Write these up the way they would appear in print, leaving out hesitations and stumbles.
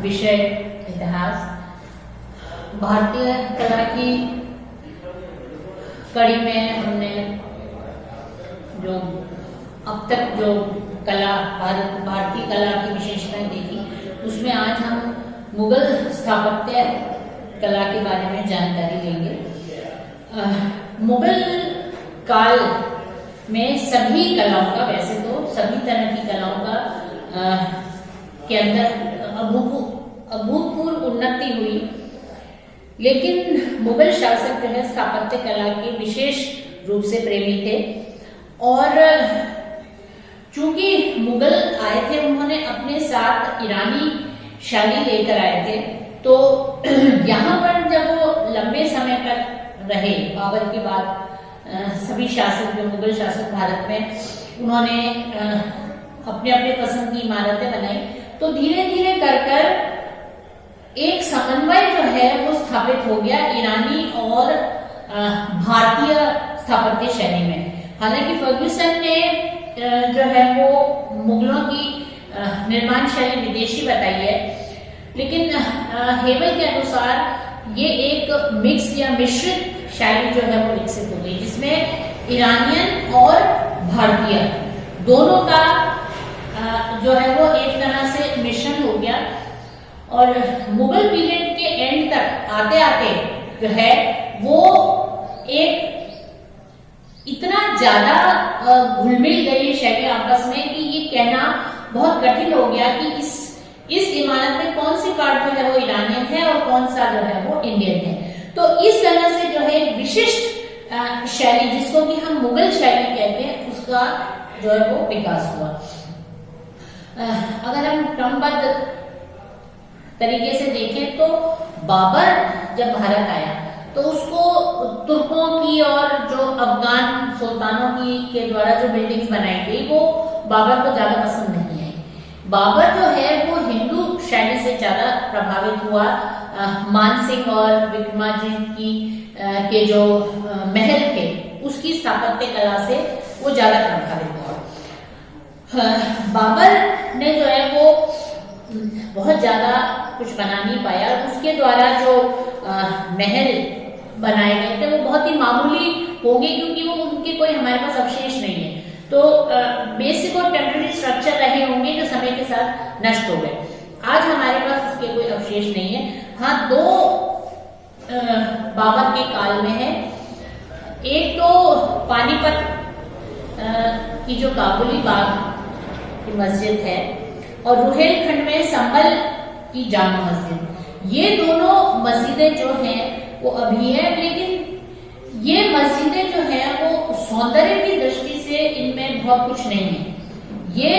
विषय इतिहास। भारतीय कला की कड़ी में हमने जो अब तक जो कला भारतीय कला की विशेषताएं देखी, उसमें आज हम मुगल स्थापत्य कला के बारे में जानकारी लेंगे। मुगल काल में सभी कलाओं का, वैसे तो सभी तरह की कलाओं का के अंदर अभूतपूर्व उन्नति हुई, लेकिन मुगल शासक जो है स्थापत्य कला के विशेष रूप से प्रेमी थे। और चूंकि मुगल आए थे, उन्होंने अपने साथ ईरानी शैली लेकर आए थे, तो यहाँ पर जब वो लंबे समय तक रहे, बाबर के बाद सभी शासक जो मुगल शासक भारत में, उन्होंने अपने अपने पसंद की इमारतें बनाई, तो धीरे धीरे कर एक समन्वय जो है वो स्थापित हो गया ईरानी और भारतीय स्थापत्य शैली में। हालांकि फर्ग्यूसन ने जो है वो मुगलों की निर्माण शैली विदेशी बताई है, लेकिन हेवल के अनुसार ये एक मिक्स या मिश्रित शैली जो है वो विकसित हो गई, जिसमें ईरानियन और भारतीय दोनों का जो है वो एक तरह से मिश्रण हो गया। और मुगल पीरियड के एंड तक आते आते जो है वो एक इतना ज्यादा घुल मिल गई शैली आपस में कि ये कहना बहुत कठिन हो गया कि इस इमारत में कौन सी पार्ट जो है वो ईरानियन है और कौन सा जो है वो इंडियन है। तो इस तरह से जो है विशिष्ट शैली, जिसको कि हम मुगल शैली कहते हैं, उसका जो है वो विकास हुआ। अगर हम क्रमबद्ध तरीके से देखें तो बाबर जब भारत आया तो उसको तुर्कों की और जो अफगान सुल्तानों की के द्वारा जो बिल्डिंग्स बनाई गई वो बाबर को ज्यादा पसंद नहीं आई। बाबर जो है वो हिंदू शैली से ज्यादा प्रभावित हुआ। मानसिंह और विक्रमादित्य की के जो महल थे उसकी स्थापत्य कला से वो ज्यादा प्रभावित हुआ। बाबर ने जो है वो बहुत ज्यादा कुछ बना नहीं पाया। उसके द्वारा जो महल बनाए गए थे वो बहुत ही मामूली हो गए, क्योंकि वो उनके कोई हमारे पास अवशेष नहीं है। तो बेसिक और टेम्पररी स्ट्रक्चर रहे होंगे जो समय के साथ नष्ट हो गए। आज हमारे पास उसके कोई अवशेष नहीं है। हाँ, दो बाबर के काल में है। एक तो पानीपत की जो काबुली बाग की मस्जिद है और रुहेलखंड में संभल की जामा मस्जिद। ये दोनों मस्जिदें जो हैं वो अभी है, लेकिन ये मस्जिदें जो है वो सौंदर्य की दृष्टि से इनमें बहुत कुछ नहीं है। ये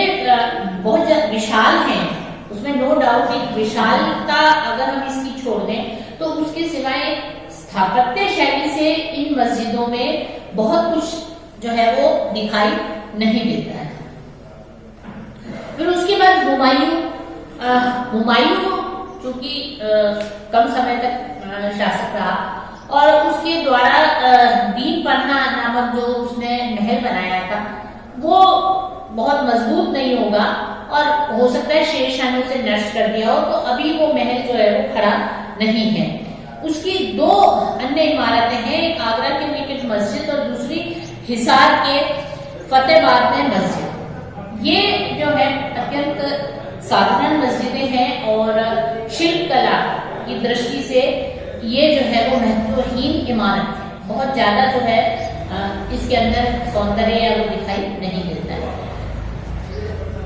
बहुत विशाल हैं, उसमें नो डाउट एक विशालता अगर हम इसकी छोड़ दें तो उसके सिवाय स्थापत्य शैली से इन मस्जिदों में बहुत कुछ जो है वो दिखाई नहीं देता है। फिर उसके बाद हुमायूं चूंकि कम समय तक शासक रहा और उसके द्वारा दीन पन्ना नामक जो उसने महल बनाया था वो बहुत मजबूत नहीं होगा और हो सकता है शेरशाह ने उसे नष्ट कर दिया हो, तो अभी वो महल जो है वो खड़ा नहीं है। उसकी दो अन्य इमारतें हैं, एक आगरा की निकट मस्जिद और दूसरी हिसार के फतेहाबाद में मस्जिद। ये जो है अत्यंत साधारण मस्जिदें हैं और शिल्प कला की दृष्टि से ये जो है वो महत्वहीन इमारत है। बहुत ज्यादा जो है इसके अंदर सौंदर्य या वो दिखाई नहीं देता है।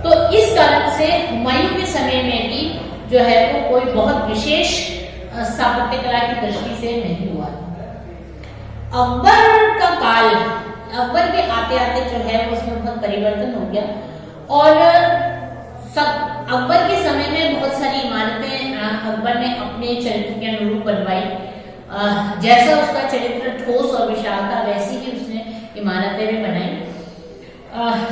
तो इस कारण से हुमायूं के समय में भी जो है वो कोई बहुत विशेष स्थापत्य कला की दृष्टि से नहीं हुआ। अकबर का काल, अकबर के आते आते जो है वो उसमें बहुत परिवर्तन हो गया और अकबर के समय में बहुत सारी इमारतें अकबर ने अपने चरित्र के अनुरूप बनवाई। जैसा उसका चरित्र ठोस और विशाल था वैसी ही उसने इमारतें भी बनाई।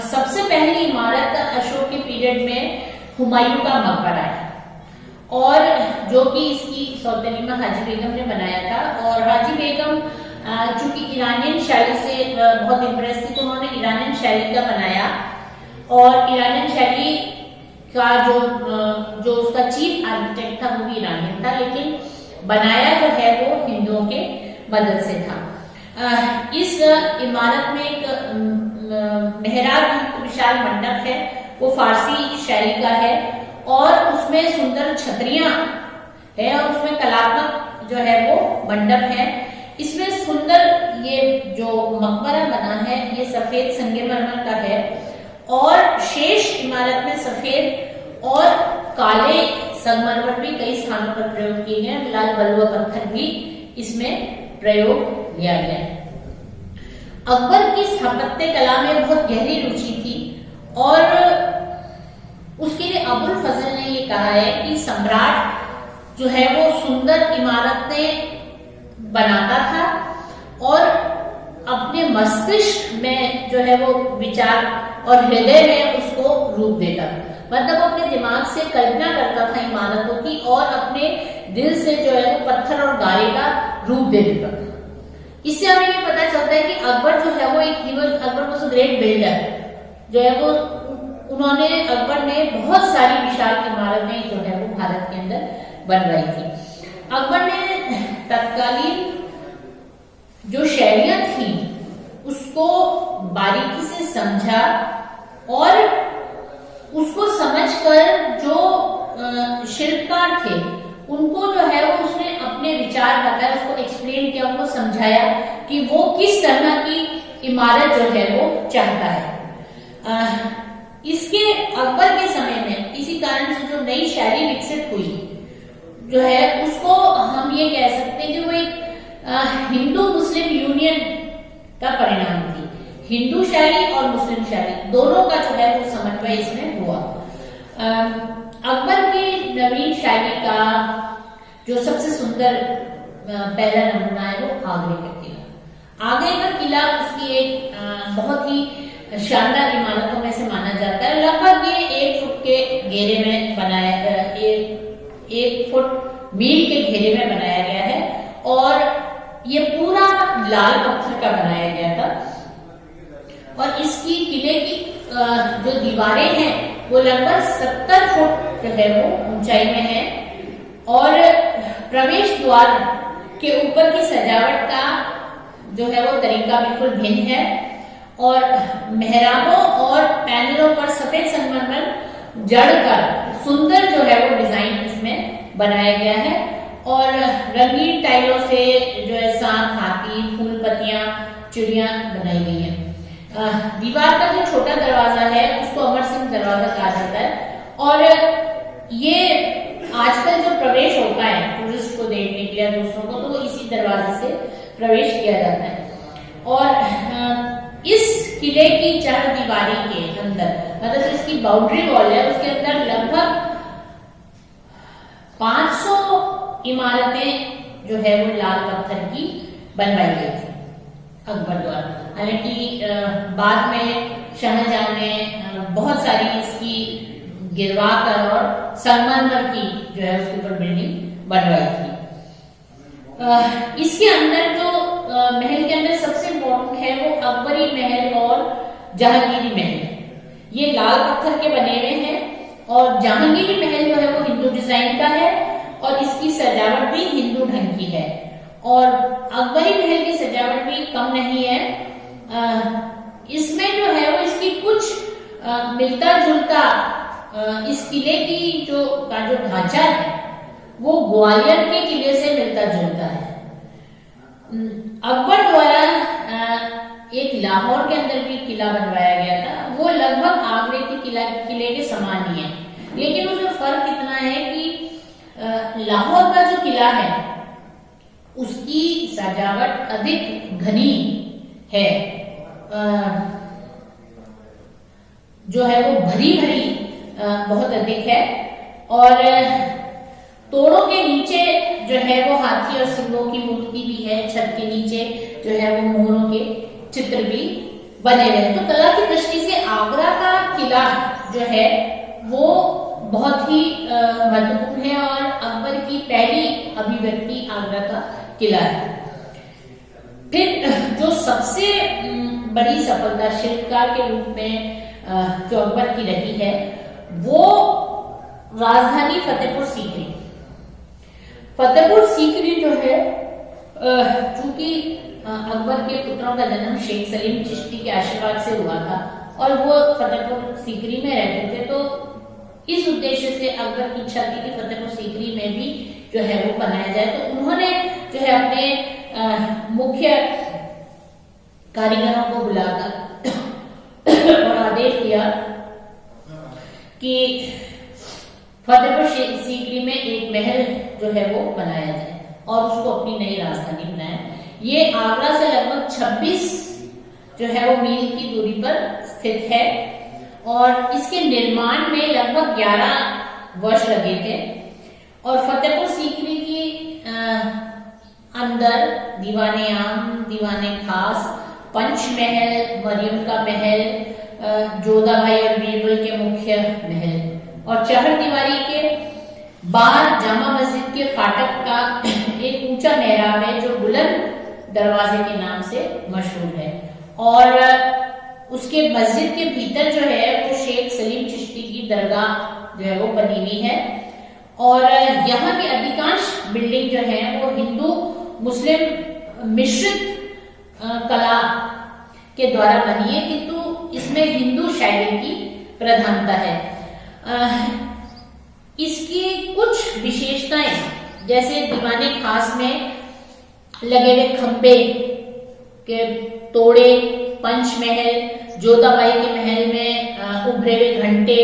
सबसे पहली इमारत अशोक के पीरियड में हुमायूं का मकबरा है और जो कि इसकी सौतेली हाजी बेगम ने बनाया था। और हाजी बेगम चूंकि ईरानियन शैली से बहुत इम्प्रेस थी तो उन्होंने ईरानियन शैली का बनाया और ईरानियन शैली का जो जो उसका चीफ आर्किटेक्ट था वो भी ईरानियन था, लेकिन बनाया जो है वो हिंदुओं के मदद से था। इस इमारत में एक मेहराब विशाल मंडप है, वो फारसी शैली का है और उसमें सुंदर छतरियां है और उसमें कलात्मक जो है वो मंडप है। इसमें सुंदर ये जो मकबरा बना है ये सफेद संगमरमर का है और शेष इमारत में सफेद और काले संगमरमर भी कई स्थानों पर प्रयोग किए गए, लाल बलुआ पत्थर भी इसमें प्रयोग लिया गया है। अकबर की स्थापत्य कला में बहुत गहरी रुचि थी और उसके लिए अबुल फजल ने ये कहा है कि सम्राट जो है वो सुंदर इमारतें बनाता था और अपने मस्तिष्क में जो है वो विचार और हृदय में उसको रूप देता था, मतलब अपने दिमाग से कल्पना करता था इमारतों की और अपने दिल से जो है वो पत्थर और गारे का रूप दे देता था। इससे हमें ये पता चलता है कि अकबर जो है वो Akbar was a great builder, जो है वो अकबर ने बहुत सारी विशाल इमारतें जो है वो भारत के अंदर बनवाई थी। अकबर ने तत्कालीन जो शैलियां थी उसको बारीकी से समझा और उसको समझकर जो शिल्पकार थे उनको जो है वो उसने अपने विचार बताया, उसको एक्सप्लेन किया, उनको समझाया कि वो किस तरह की इमारत जो है वो चाहता है। इसके अकबर के समय में इसी कारण से जो नई शैली विकसित हुई जो है उसको हम ये कह सकते हैं कि वो एक हिंदू मुस्लिम यूनियन का परिणाम थी। हिंदू शैली और मुस्लिम शैली दोनों का जो है वो समन्वय इसमें हुआ। अकबर की नवीन शैली का जो सबसे सुंदर पहला नमूना है वो आगरे का किला। आगरे का किला उसकी एक बहुत ही शानदार इमारतों में से माना जाता है। लगभग ये 1 फुट के घेरे में बनाया, 1 फुट मील के घेरे में बनाया गया है और ये पूरा लाल पत्थर का बनाया गया था और इसकी किले की जो दीवारें हैं वो लगभग 70 फुट जो है वो ऊंचाई में है और प्रवेश द्वार के ऊपर की सजावट का जो है वो तरीका बिल्कुल भिन्न है और मेहराबों और पैनलों पर सफेद संगमरमर जड़कर सुंदर जो है वो डिजाइन इसमें बनाया गया है और रंगीन टाइलों से जो है सांप, हाथी, फूल, पत्तियां, चिड़िया बनाई गई है। दीवार का जो छोटा दरवाजा है उसको अमर सिंह दरवाजा कहा जाता है और ये आजकल जो प्रवेश होता है टूरिस्ट को देखने के लिए दूसरों को, तो वो इसी दरवाजे से प्रवेश किया जाता है। और इस किले की चार दीवारी के अंदर, मतलब इसकी बाउंड्री वॉल है, उसके अंदर लगभग 500 इमारतें जो है वो लाल पत्थर की बनवाई गई थी अकबर द्वारा। हालांकि बाद में शाहजहां ने बहुत सारी इसकी गिरवा कर और संगमरमर की जो है उसके ऊपर बिल्डिंग बनवाई थी। इसके अंदर जो महल के अंदर सबसे इम्पोर्टेंट है वो अकबरी महल और जहांगीरी महल। ये लाल पत्थर के बने हुए हैं और जहांगीरी महल जो है वो हिंदू डिजाइन का है और इसकी सजावट भी हिंदू ढंग की है और अकबरी महल की सजावट भी कम नहीं है। इसमें जो है वो इसकी कुछ मिलता जुलता इस किले की जो ढांचा है वो ग्वालियर के किले से मिलता जुलता है। अकबर द्वारा एक लाहौर के अंदर भी किला बनवाया गया था, वो लगभग आगरे के किले के समान ही है, लेकिन उसमें फर्क इतना है कि लाहौर का जो किला है उसकी सजावट अधिक घनी है, जो है वो भरी भरी बहुत अधिक है और तोड़ों के नीचे जो है वो हाथी और सिंहों की मूर्ति भी है, छत के नीचे जो है वो मोरों के चित्र भी बने हुए हैं। तो कला की दृष्टि से आगरा का किला जो है वो बहुत ही महत्वपूर्ण है और अकबर की पहली अभिव्यक्ति आगरा का किला है। फिर जो सबसे बड़ी सफलता शिल्पकार के रूप में जो अकबर की रही है वो राजधानी फतेहपुर सीकरी। फतेहपुर सीकरी जो है, चूंकि अकबर के पुत्रों का जन्म शेख सलीम चिश्ती के आशीर्वाद से हुआ था और वो फतेहपुर सीकरी में रहते थे, तो इस उद्देश्य से अकबर की इच्छा थी कि फतेहपुर सीकरी में भी जो है वो बनाया जाए। तो उन्होंने जो है अपने मुख्य कारीगरों को बुलाकर और आदेश दिया कि फतेहपुर सीकरी में एक महल जो है वो बनाया जाए और उसको अपनी नई राजधानी बनाए। ये आगरा से लगभग 26 जो है वो मील की दूरी पर स्थित है और इसके निर्माण में लगभग 11 वर्ष लगे थे। और फतेहपुर सीकरी की अंदर दीवाने आम, दीवाने खास, पंचमहल, मरियम का महल, जोधाबाई और बीरबल के मुख्य महल और चहर दीवारी के बाहर जामा मस्जिद के फाटक का एक ऊंचा मेहराब है जो बुलंद दरवाजे के नाम से मशहूर है। और उसके मस्जिद के भीतर जो है वो शेख सलीम चिश्ती की दरगाह जो है वो बनी हुई है। और यहाँ की अधिकांश बिल्डिंग जो है वो हिंदू मुस्लिम मिश्रित कला के द्वारा बनी है, किंतु इसमें हिंदू शैली की प्रधानता है। इसकी कुछ विशेषताएं जैसे दीवाने खास में लगे हुए खंबे के तोड़े, पंचमहल, जोधाबाई के महल में उभरे हुए घंटे,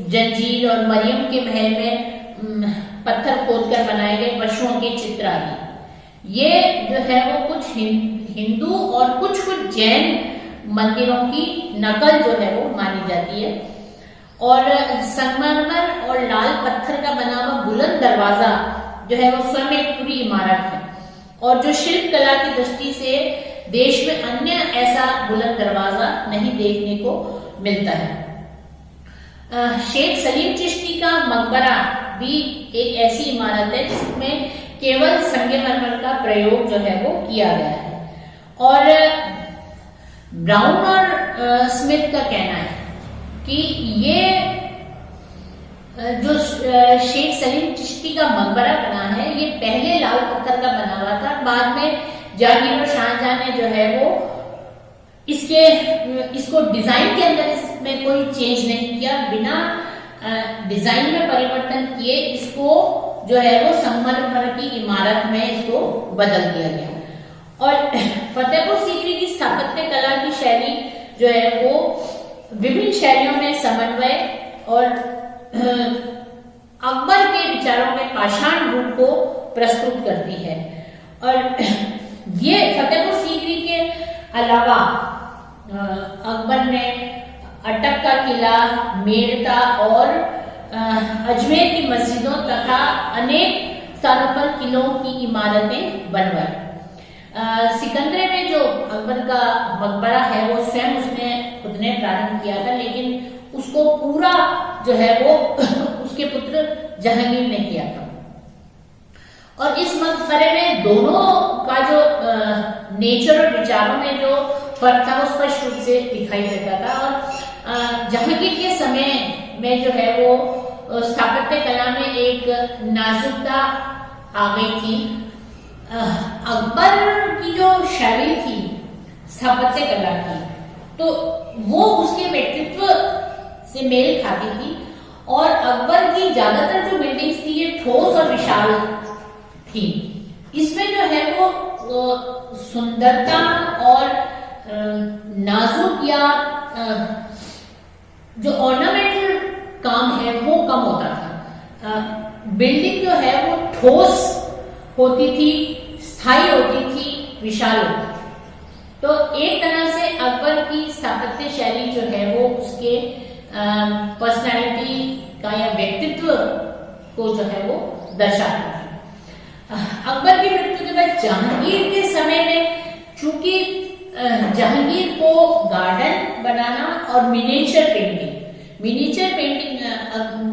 जंजीर और मरियम के महल में पत्थर खोदकर बनाए गए पशुओं के चित्र आदि, ये जो है वो कुछ हिंदू और कुछ जैन मंदिरों की नकल जो है वो मानी जाती है। और संगमरमर और लाल पत्थर का बना हुआ बुलंद दरवाजा जो है वो स्वयं एक पूरी इमारत है और जो शिल्प कला की दृष्टि से देश में अन्य ऐसा बुलंद दरवाजा नहीं देखने को मिलता है। शेख सलीम चिश्ती का मकबरा भी एक ऐसी इमारत है जिसमें केवल संगमरमर का प्रयोग जो है वो किया गया है। और ब्राउन और स्मिथ का कहना है कि ये जो शेख सलीम चिश्ती का मकबरा बना है ये पहले लाल पत्थर का बना हुआ था, बाद में जहांगीर और शाहजहां ने जो है वो इसको डिजाइन के अंदर इसमें कोई चेंज नहीं किया, बिना डिजाइन में परिवर्तन किए इसको जो है वो संगमरमर की इमारत में इसको बदल दिया गया। और फतेहपुर सीकरी की स्थापत्य कला की शैली जो है वो विभिन्न शैलियों में समन्वय और अकबर के विचारों में पाषाण रूप को प्रस्तुत करती है। और ये फतेहपुर सीकरी के अलावा अकबर ने अटक का किला, मेड़ता और अजमेर की मस्जिदों तथा अनेक स्थानों पर किलों की इमारतें बनवाई। सिकंदरे में जो अकबर का मकबरा है वो स्वयं उसने खुद ने प्रारंभ किया था, लेकिन उसको पूरा जो है वो उसके पुत्र जहांगीर ने किया था। और इस मकबरे में दोनों का जो नेचर और विचारों में जो फर्क था वो स्पष्ट रूप से दिखाई देता था। और जहांगीर के समय में जो है वो स्थापत्य कला में एक नाजुकता आ गई थी। अकबर की जो शैली थी स्थापत्य कला की तो वो उसके व्यक्तित्व से मेल खाती थी। और अकबर की ज्यादातर जो बिल्डिंग्स थी ये ठोस और विशाल थी। इसमें जो है वो सुंदरता और नाजुक या जो ऑर्नामेंटल काम है वो कम होता था। बिल्डिंग जो है वो ठोस होती थी, स्थायी होती थी, विशाल होती थी। तो एक तरह से अकबर की स्थापत्य शैली जो है वो उसके पर्सनालिटी का या व्यक्तित्व को जो है वो दर्शाती है। अकबर की मृत्यु के बाद जहांगीर के समय में चूंकि जहांगीर को गार्डन बनाना और मिनिएचर पेंटिंग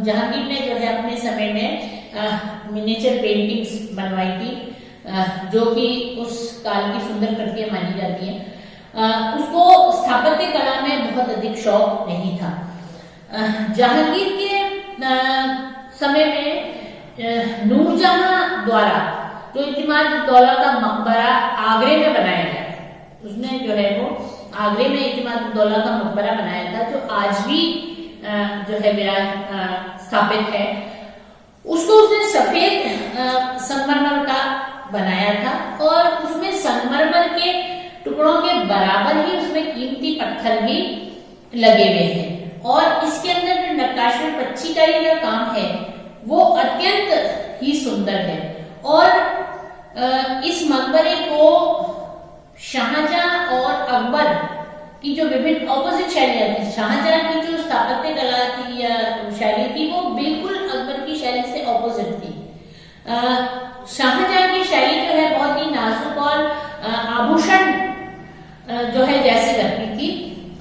जहांगीर ने जो है अपने समय में मिनिएचर पेंटिंग्स बनवाई थी, जो कि उस काल की सुंदर कृतियां मानी जाती हैं। उसको स्थापत्य कला में बहुत अधिक शौक नहीं था। जहांगीर के समय में नूरजहां द्वारा जो इतिमाद-उद-दौला का मकबरा आगरे में बनाया गया, उसने जो है वो आगरे में इतिमाद-उद-दौला का मकबरा बनाया था, जो आज भी जो है स्थापित है। उसको उसने सफेद संगमरमर का बनाया था और उसमें संगमरमर के टुकड़ों के बराबर ही उसमें कीमती पत्थर भी लगे हुए हैं और इसके अंदर जो नक्काशी और पच्चीकारी का काम है वो अत्यंत ही सुंदर है। और इस मकबरे को शाहजहां और अकबर की जो विभिन्न ऑपोजिट शैलियां थी, शाहजहां की जो स्थापत्य कला थी या शैली थी वो बिल्कुल अकबर की शैली से ऑपोजिट थी। शाहजहां की शैली जो है बहुत ही नाजुक और आभूषण जो है जैसे लगती थी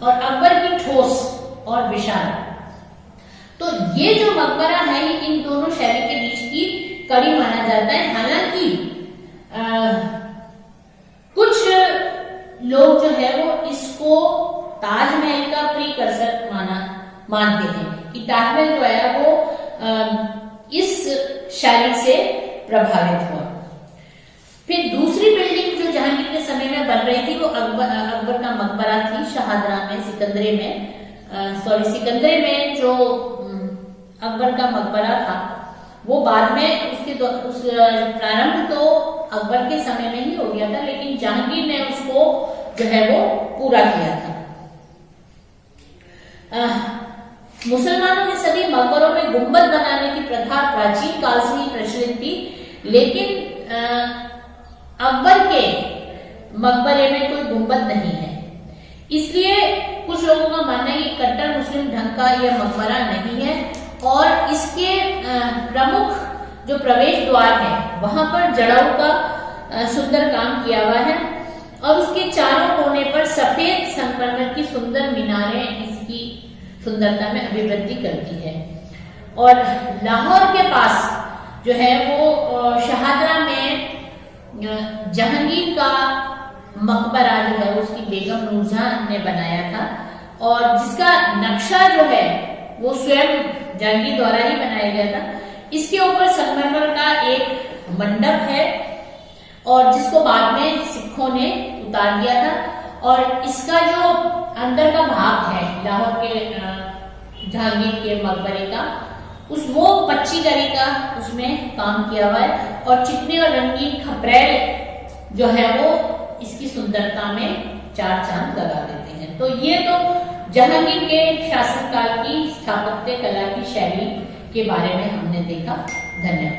और अकबर की ठोस और विशाल। तो ये जो मकबरा है ये इन दोनों शैली के बीच की कड़ी माना जाता है। हालांकि कुछ लोग जो है वो इसको ताजमहल का प्रीकर्सर मानते हैं कि ताजमहल जो है वो इस शैली से प्रभावित हुआ। फिर दूसरी बिल्डिंग जो जहांगीर के समय में बन रही थी वो अकबर का मकबरा थी शाहदरा में, सिकंदरे में जो अकबर का मकबरा था वो बाद में उस प्रारंभ तो अकबर के समय में ही हो गया था, लेकिन जहांगीर ने उसको जो है वो पूरा किया था। मुसलमानों के सभी मकबरों में गुंबद बनाने की प्रथा प्राचीन काल से ही प्रचलित थी, लेकिन अकबर के मकबरे में कोई गुंबद नहीं है। इसलिए कुछ लोगों का मानना है कि कट्टर मुस्लिम ढंग का यह मकबरा नहीं है और इसके प्रमुख जो प्रवेश द्वार है वहां पर जड़ाऊ का सुंदर काम किया हुआ है और उसके चारों कोने पर सफेद संगमरमर की सुंदर मीनारें इसकी सुंदरता में अभिवृद्धि करती है। और लाहौर के पास जो है वो शाहदरा में जहांगीर का मकबरा जो है उसकी बेगम नूरजहां ने बनाया था और जिसका नक्शा जो है वो स्वयं जहांगीर द्वारा ही बनाया गया था। इसके ऊपर संगमरमर का एक मंडप है और जिसको बाद में सिखों ने उतार दिया था और इसका जो अंदर का भाग है लाहौर के जहांगीर के मकबरे का वो पच्चीकारी का उसमें काम किया हुआ है और चिकने और रंगीन खपरेल जो है वो इसकी सुंदरता में चार चांद लगा देते हैं। तो ये तो जहांगीर के शासनकाल की स्थापत्य कला की शैली के बारे में हमने देखा। धन्यवाद।